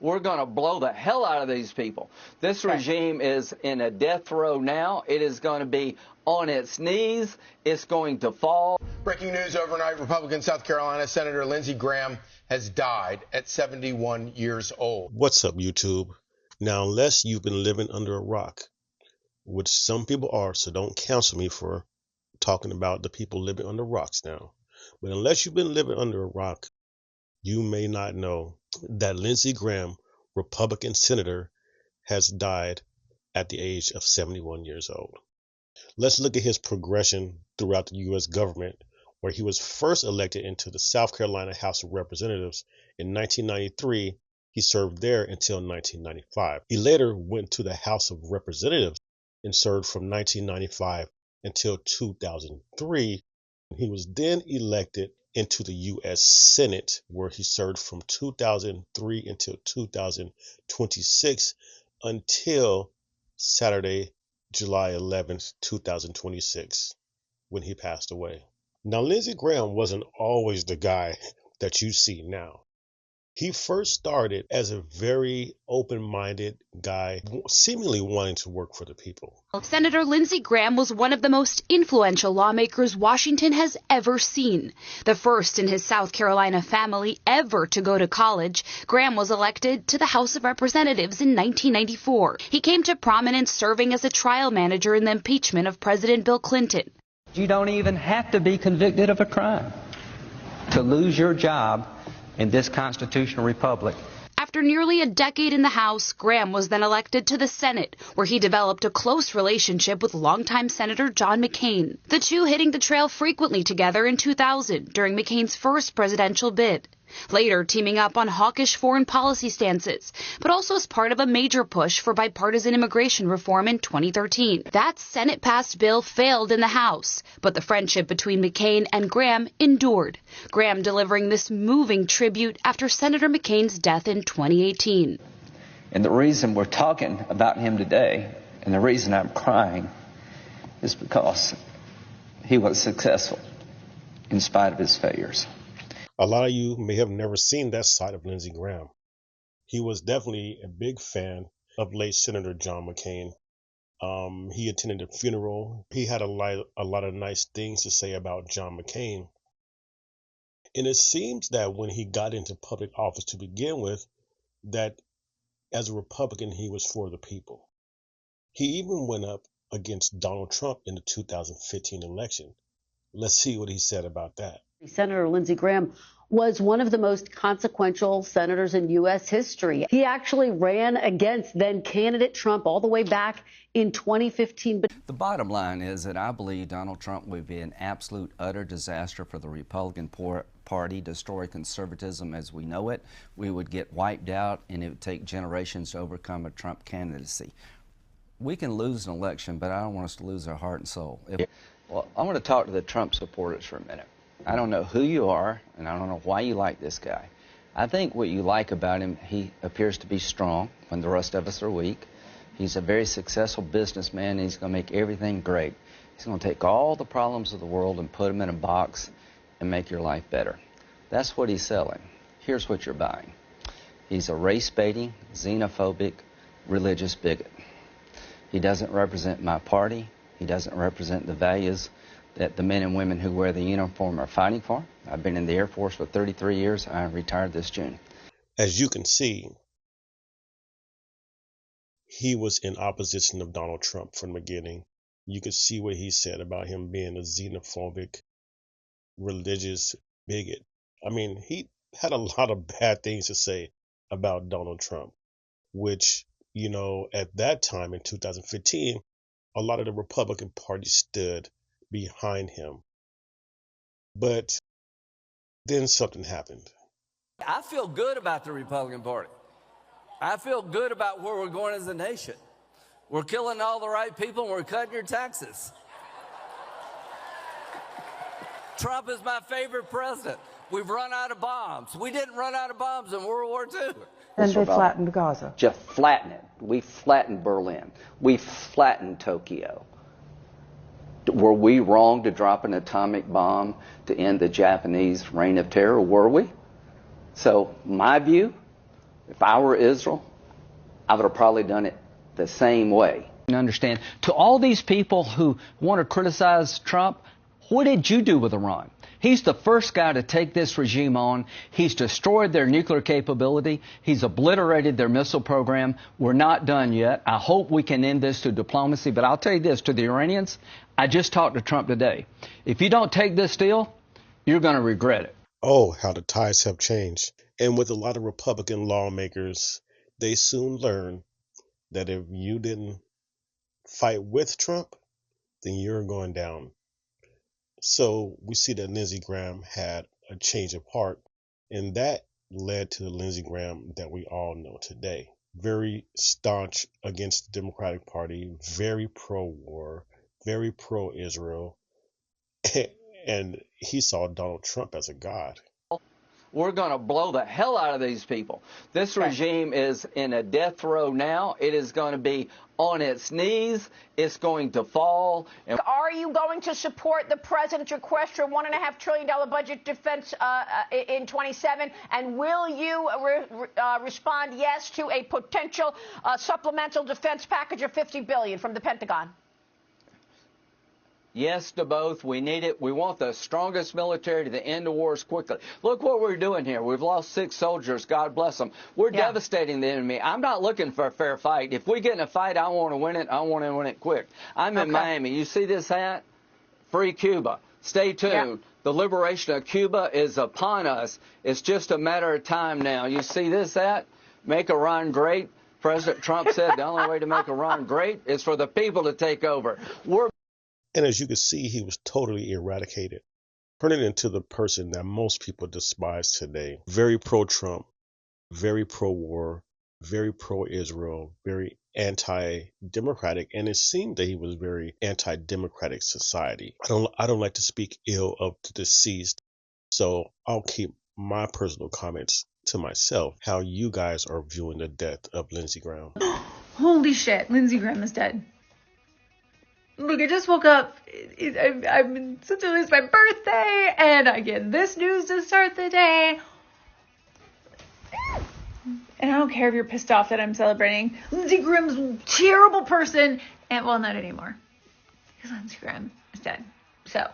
we're going to blow the hell out of these people. This regime is in a death row now. It is going to be on its knees. It's going to fall. Breaking news overnight, Republican South Carolina Senator Lindsey Graham has died at 71 years old. What's up, YouTube? Now, unless you've been living under a rock, which some people are, so don't cancel me for talking about the people living under rocks now. But unless you've been living under a rock, you may not know that Lindsey Graham, Republican senator, has died at the age of 71 years old. Let's look at his progression throughout the U.S. government, where he was first elected into the South Carolina House of Representatives in 1993. He served there until 1995. He later went to the House of Representatives and served from 1995 until 2003. He was then elected into the U.S. Senate, where he served from 2003 until 2026 until Saturday, July 11th, 2026, when he passed away. Now, Lindsey Graham wasn't always the guy that you see now. He first started as a very open-minded guy, seemingly wanting to work for the people. Senator Lindsey Graham was one of the most influential lawmakers Washington has ever seen. The first in his South Carolina family ever to go to college, Graham was elected to the House of Representatives in 1994. He came to prominence serving as a trial manager in the impeachment of President Bill Clinton. You don't even have to be convicted of a crime to lose your job in this constitutional republic. After nearly a decade in the House, Graham was then elected to the Senate, where he developed a close relationship with longtime Senator John McCain, the two hitting the trail frequently together in 2000 during McCain's first presidential bid. Later teaming up on hawkish foreign policy stances, but also as part of a major push for bipartisan immigration reform in 2013. That Senate-passed bill failed in the House, but the friendship between McCain and Graham endured, Graham delivering this moving tribute after Senator McCain's death in 2018. And the reason we're talking about him today, and the reason I'm crying, is because he was successful in spite of his failures. A lot of you may have never seen that side of Lindsey Graham. He was definitely a big fan of late Senator John McCain. He attended a funeral. He had a lot of nice things to say about John McCain. And it seems that when he got into public office to begin with, that as a Republican, he was for the people. He even went up against Donald Trump in the 2015 election. Let's see what he said about that. Senator Lindsey Graham was one of the most consequential senators in U.S. history. He actually ran against then candidate Trump all the way back in 2015. The bottom line is that I believe Donald Trump would be an absolute, utter disaster for the Republican Party, destroy conservatism as we know it. We would get wiped out, and it would take generations to overcome a Trump candidacy. We can lose an election, but I don't want us to lose our heart and soul. Well, I want to talk to the Trump supporters for a minute. I don't know who you are, and I don't know why you like this guy. I think what you like about him, he appears to be strong when the rest of us are weak. He's a very successful businessman, and he's going to make everything great. He's going to take all the problems of the world and put them in a box and make your life better. That's what he's selling. Here's what you're buying. He's a race-baiting, xenophobic, religious bigot. He doesn't represent my party. He doesn't represent the values that the men and women who wear the uniform are fighting for. I've been in the Air Force for 33 years. I retired this June. As you can see, he was in opposition of Donald Trump from the beginning. You could see what he said about him being a xenophobic, religious bigot. I mean, he had a lot of bad things to say about Donald Trump, which, you know, at that time in 2015, a lot of the Republican Party stood behind him. But then something happened. I feel good about the Republican Party. I feel good about where we're going as a nation. We're killing all the right people and we're cutting your taxes. Trump is my favorite president. We've run out of bombs. We didn't run out of bombs in World War II. And they flattened Gaza. Just flatten it. We flattened Berlin. We flattened Tokyo. Were we wrong to drop an atomic bomb to end the Japanese reign of terror? Were we? So my view If I were Israel, I would have probably done it the same way. Understand, to all these people who want to criticize Trump, what did you do with Iran? He's the first guy to take this regime on. He's destroyed their nuclear capability. He's obliterated their missile program. We're not done yet. I hope we can end this through diplomacy. But I'll tell you this, to the Iranians, I just talked to Trump today. If you don't take this deal, you're going to regret it. Oh, how the tides have changed. And with a lot of Republican lawmakers, they soon learn that if you didn't fight with Trump, then you're going down. So we see that Lindsey Graham had a change of heart, and that led to the Lindsey Graham that we all know today. Very staunch against the Democratic Party, very pro-war, very pro-Israel, and he saw Donald Trump as a god. We're going to blow the hell out of these people. This regime is in a death row now. It is going to be on its knees. It's going to fall. Are you going to support the president's request for a $1.5 trillion budget defense in 27? And will you respond yes to a potential supplemental defense package of $50 billion from the Pentagon? Yes to both. We need it. We want the strongest military to end the wars quickly. Look what we're doing here. We've lost 6 soldiers. God bless them. We're devastating the enemy. I'm not looking for a fair fight. If we get in a fight, I want to win it. I want to win it quick. I'm in Miami. You see this hat? Free Cuba. Stay tuned. Yeah. The liberation of Cuba is upon us. It's just a matter of time now. You see this hat? Make Iran great. President Trump said the only way to make Iran great is for the people to take over. And as you can see, he was totally eradicated, turning into the person that most people despise today. Very pro-Trump, very pro-war, very pro-Israel, very anti-democratic, and it seemed that he was very anti-democratic society. I don't like to speak ill of the deceased, so I'll keep my personal comments to myself. How you guys are viewing the death of Lindsey Graham? Holy shit, Lindsey Graham is dead. Look, I just woke up. I'm in such a it's my birthday, and I get this news to start the day. And I don't care if you're pissed off that I'm celebrating. Lindsey Graham's a terrible person, and well, not anymore, because Lindsey Graham is dead. So,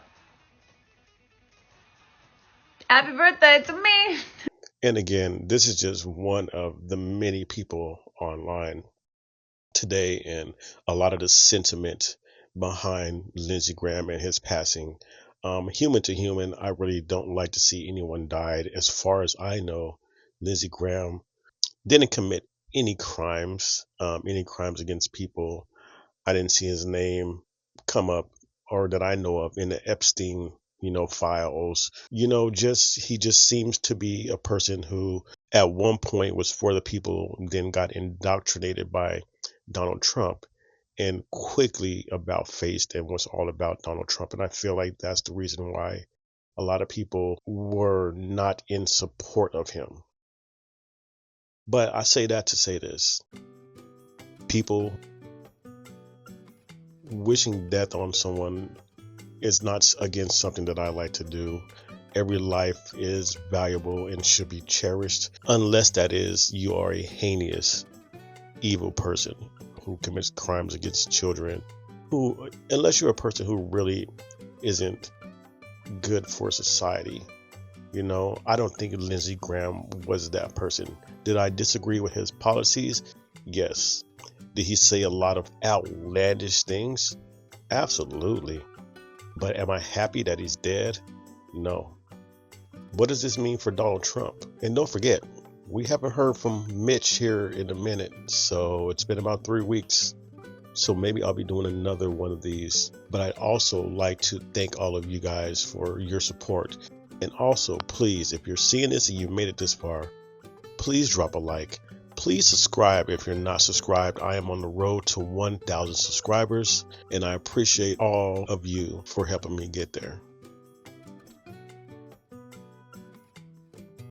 happy birthday to me. And again, this is just one of the many people online today, and a lot of the sentiment behind Lindsey Graham and his passing. Human to human, I really don't like to see anyone died. As far as I know, Lindsey Graham didn't commit any crimes against people. I didn't see his name come up, or that I know of, in the Epstein, files. He just seems to be a person who at one point was for the people, then got indoctrinated by Donald Trump, and quickly about-faced and was all about Donald Trump. And I feel like that's the reason why a lot of people were not in support of him. But I say that to say this. People wishing death on someone is not, again, something that I like to do. Every life is valuable and should be cherished, unless that is you are a heinous, evil person who commits crimes against children, unless you're a person who really isn't good for society. I don't think Lindsey Graham was that person. Did I disagree with his policies? Yes. Did he say a lot of outlandish things? Absolutely. But am I happy that he's dead? No. What does this mean for Donald Trump? And don't forget, we haven't heard from Mitch here in a minute, so it's been about 3 weeks. So maybe I'll be doing another one of these. But I'd also like to thank all of you guys for your support. And also, please, if you're seeing this and you made it this far, please drop a like. Please subscribe if you're not subscribed. I am on the road to 1,000 subscribers, and I appreciate all of you for helping me get there.